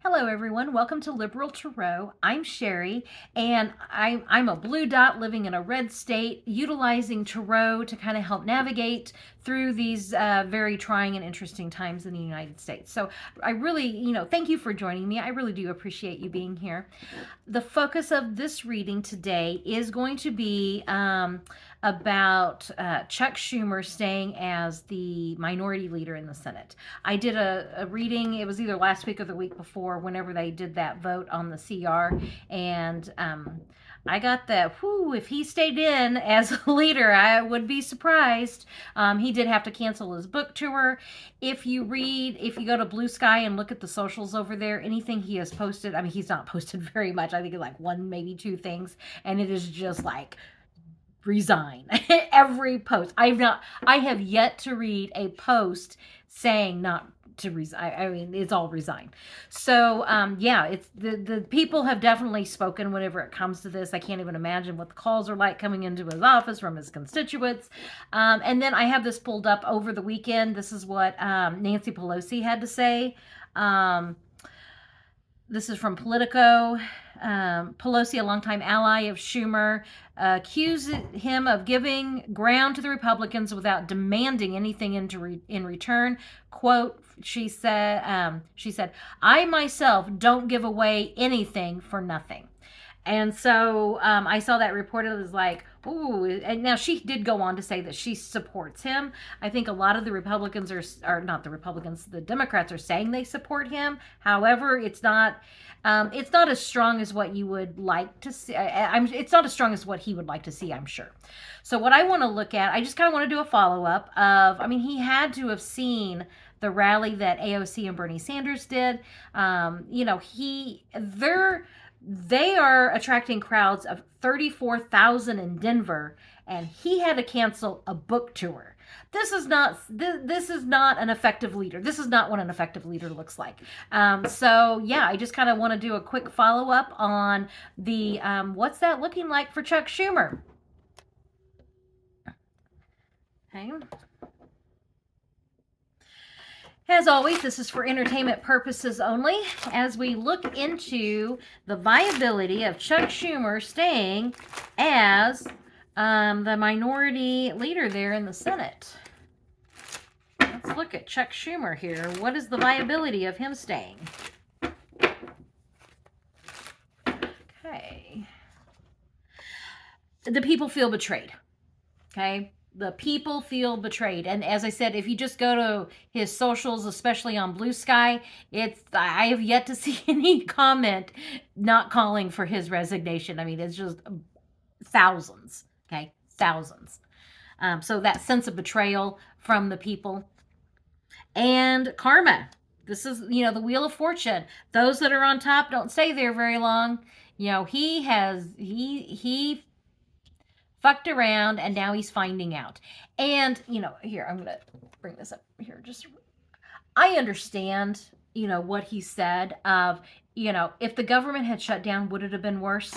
Hello, everyone. Welcome to Liberal Tarot. I'm Sherry, and I'm a blue dot living in a red state, utilizing tarot to kind of help navigate through these very trying and interesting times in the United States. So I really, thank you for joining me. I really do appreciate you being here. The focus of this reading today is going to be about Chuck Schumer staying as the minority leader in the Senate. I did a reading, it was either last week or the week before, whenever they did that vote on the CR, and I got that, if he stayed in as a leader, I would be surprised. He did have to cancel his book tour. If you go to Blue Sky and look at the socials over there, anything he has posted, I mean, he's not posted very much. I think it's like one, maybe two things. And it is just like, resign. Every post. I have yet to read a post saying not to resign. I mean, it's all resign. So it's the people have definitely spoken whenever it comes to this. I can't even imagine what the calls are like coming into his office from his constituents. And then I have this pulled up over the weekend. This is what Nancy Pelosi had to say. This is from Politico. Pelosi, a longtime ally of Schumer, accused him of giving ground to the Republicans without demanding anything in return. Quote, she said, "I myself don't give away anything for nothing." And so I saw that reported as like, ooh, and now she did go on to say that she supports him. I think a lot of the Republicans are not the Republicans, the Democrats are saying they support him. However, it's not as strong as what you would like to see. It's not as strong as what he would like to see, I'm sure. So what I want to look at, I just kind of want to do a follow-up of, I mean, he had to have seen the rally that AOC and Bernie Sanders did. They are attracting crowds of 34,000 in Denver, and he had to cancel a book tour. This is not an effective leader. This is not what an effective leader looks like. I just kind of want to do a quick follow up on the what's that looking like for Chuck Schumer. Okay. As always, this is for entertainment purposes only, as we look into the viability of Chuck Schumer staying as the minority leader there in the Senate. Let's look at Chuck Schumer here. What is the viability of him staying? Okay. The people feel betrayed. Okay. The people feel betrayed. And as I said, if you just go to his socials, especially on Blue Sky, I have yet to see any comment not calling for his resignation. I mean, it's just thousands, okay? Thousands. So that sense of betrayal from the people. And karma. This is, the Wheel of Fortune. Those that are on top don't stay there very long. He fucked around, and now he's finding out. And, here, I'm going to bring this up here. I understand, what he said of, if the government had shut down, would it have been worse?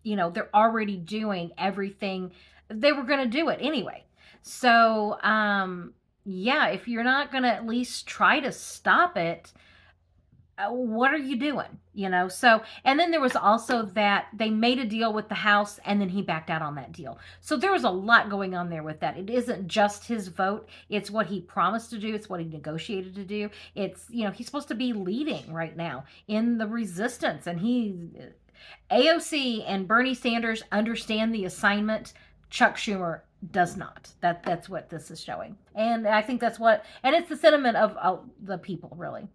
They're already doing everything. They were going to do it anyway. So, if you're not going to at least try to stop it, what are you doing? So, and then there was also that they made a deal with the House and then he backed out on that deal. So there was a lot going on there with that. It isn't just his vote. It's what he promised to do. It's what he negotiated to do. It's, he's supposed to be leading right now in the resistance, and AOC and Bernie Sanders understand the assignment. Chuck Schumer does not. That's what this is showing. And I think and it's the sentiment of the people, really.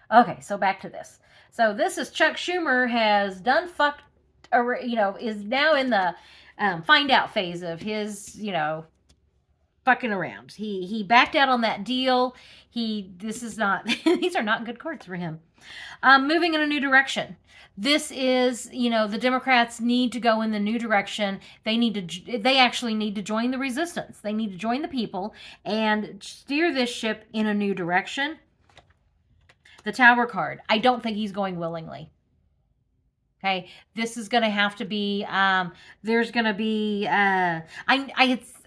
Okay, so back to this. So this is Chuck Schumer has done is now in the find out phase of his, fucking around. He backed out on that deal. These are not good cards for him. Moving in a new direction. This is, the Democrats need to go in the new direction. They actually need to join the resistance. They need to join the people and steer this ship in a new direction. The Tower card. I don't think he's going willingly. Okay, this is going to have to be. There's going to be.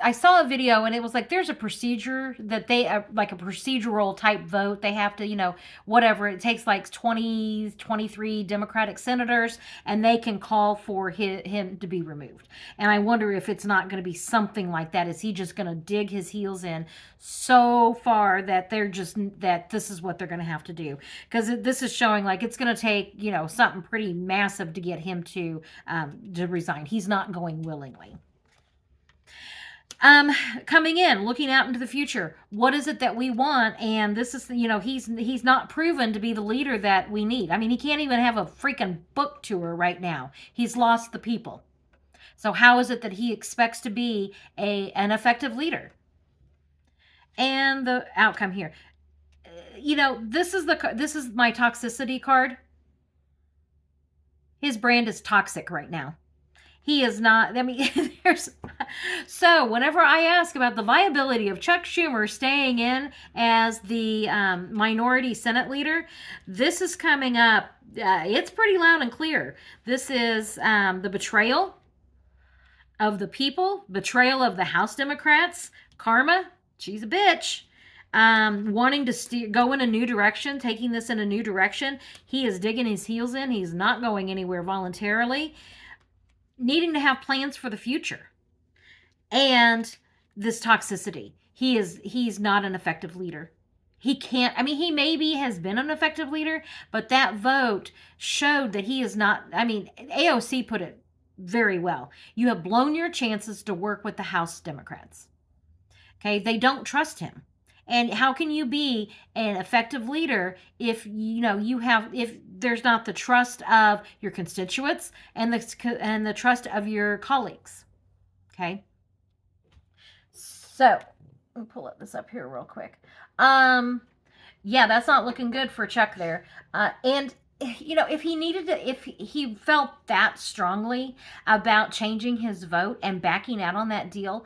I saw a video and it was like there's a procedure that they like a procedural type vote. They have to, whatever. It takes like 20, 23 Democratic senators and they can call for him to be removed. And I wonder if it's not going to be something like that. Is he just going to dig his heels in so far that that this is what they're going to have to do? Because this is showing like it's going to take, something pretty massive to get him to resign. He's not going willingly. Coming in, looking out into the future, what is it that we want? And this is, he's not proven to be the leader that we need. I mean, he can't even have a freaking book tour right now. He's lost the people. So how is it that he expects to be an effective leader? And the outcome here, this is my toxicity card. His brand is toxic right now. He is not, I mean, so whenever I ask about the viability of Chuck Schumer staying in as the minority Senate leader, this is coming up. It's pretty loud and clear. This is the betrayal of the people, betrayal of the House Democrats, karma, she's a bitch. Wanting to go in a new direction, taking this in a new direction. He is digging his heels in. He's not going anywhere voluntarily. Needing to have plans for the future. And this toxicity. He's not an effective leader. He can't, I mean, he maybe has been an effective leader, but that vote showed that he is not, I mean, AOC put it very well. You have blown your chances to work with the House Democrats. Okay, they don't trust him. And how can you be an effective leader if if there's not the trust of your constituents and the trust of your colleagues? Okay. So, let me pull this up here real quick. Yeah, that's not looking good for Chuck there. And if he felt that strongly about changing his vote and backing out on that deal,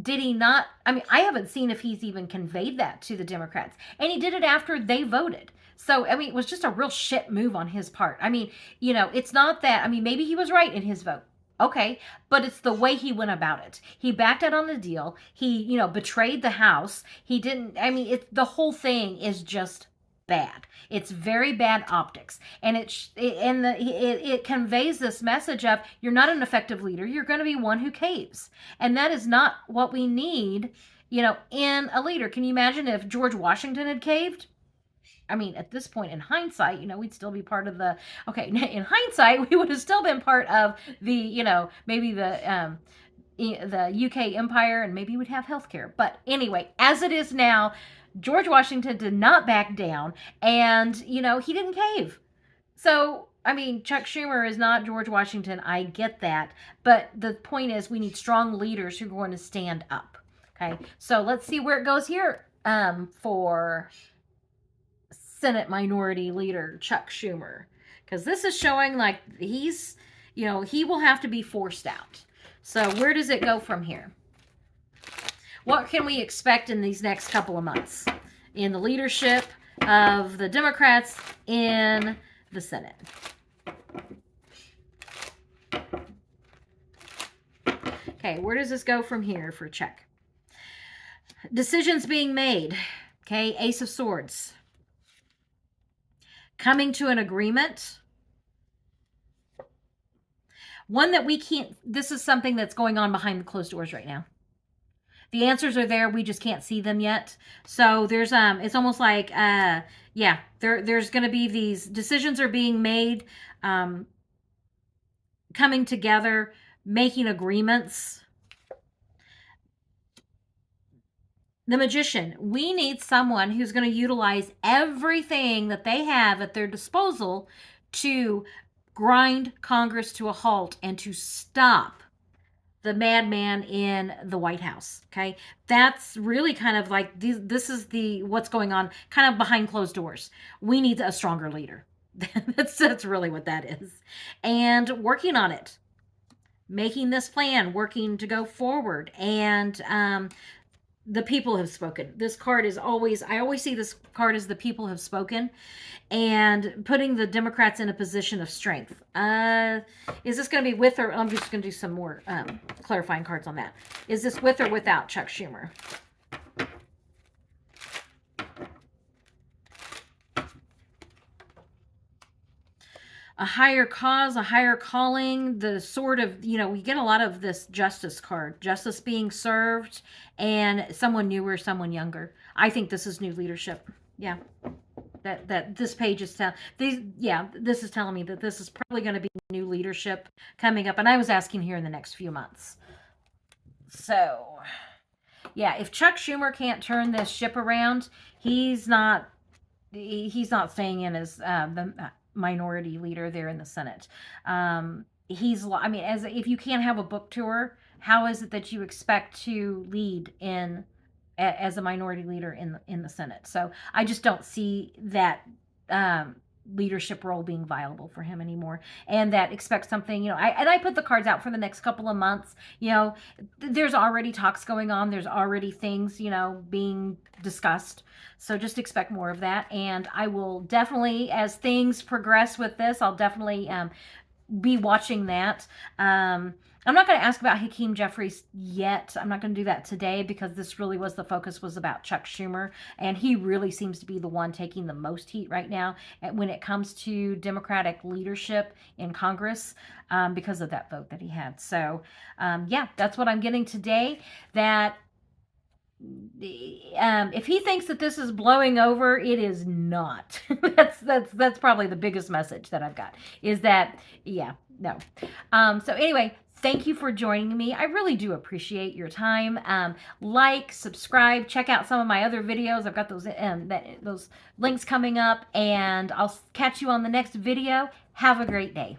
did he not? I mean, I haven't seen if he's even conveyed that to the Democrats. And he did it after they voted. So, I mean, it was just a real shit move on his part. I mean, it's not that, I mean, maybe he was right in his vote. Okay, but it's the way he went about it. He backed out on the deal. He, betrayed the House. He didn't, I mean, the whole thing is just bad. It's very bad optics, and it conveys this message of you're not an effective leader. You're going to be one who caves, and that is not what we need, in a leader. Can you imagine if George Washington had caved? I mean, at this point in hindsight, we'd still be part of in hindsight, we would have still been part of the, maybe the UK empire, and maybe we'd have healthcare. But anyway, as it is now, George Washington did not back down, and, he didn't cave. So, I mean, Chuck Schumer is not George Washington. I get that. But the point is we need strong leaders who are going to stand up. Okay, so let's see where it goes here for Senate Minority Leader Chuck Schumer. Because this is showing like he's, he will have to be forced out. So where does it go from here? What can we expect in these next couple of months in the leadership of the Democrats in the Senate? Okay, where does this go from here for Chuck? Decisions being made. Okay, Ace of Swords. Coming to an agreement. One that we can't, this is something that's going on behind the closed doors right now. The answers are there. We just can't see them yet. So there's, it's almost like, there's going to be these decisions are being made, coming together, making agreements. The Magician. We need someone who's going to utilize everything that they have at their disposal to grind Congress to a halt and to stop the madman in the White House. Okay, that's really kind of like this is what's going on kind of behind closed doors. We need a stronger leader. that's really what that is. And working on it, making this plan, working to go forward, and The people have spoken. This card is always, I always see this card as the people have spoken and putting the Democrats in a position of strength. Is this going to be with or, I'm just going to do some more clarifying cards on that. Is this with or without Chuck Schumer? A higher cause, a higher calling, the sort of, we get a lot of this justice card, justice being served, and someone newer, someone younger. I think this is new leadership. Yeah. That this page is telling this is telling me that this is probably going to be new leadership coming up, and I was asking here in the next few months. So yeah, if Chuck Schumer can't turn this ship around, he's not staying in as the minority leader there in the Senate. I mean, as if you can't have a book tour, how is it that you expect to lead as a minority leader in the Senate? So I just don't see that leadership role being viable for him anymore, and that expect something. I put the cards out for the next couple of months. There's already talks going on. There's already things being discussed. So just expect more of that, and I will definitely, as things progress with this, I'll definitely be watching that. I'm not going to ask about Hakeem Jeffries yet. I'm not going to do that today because this really was the focus was about Chuck Schumer, and he really seems to be the one taking the most heat right now when it comes to Democratic leadership in Congress because of that vote that he had. So yeah, that's what I'm getting today. That if he thinks that this is blowing over, it is not. that's probably the biggest message that I've got is that no. So anyway, thank you for joining me. I really do appreciate your time. Like, subscribe, check out some of my other videos. I've got those links coming up, and I'll catch you on the next video. Have a great day.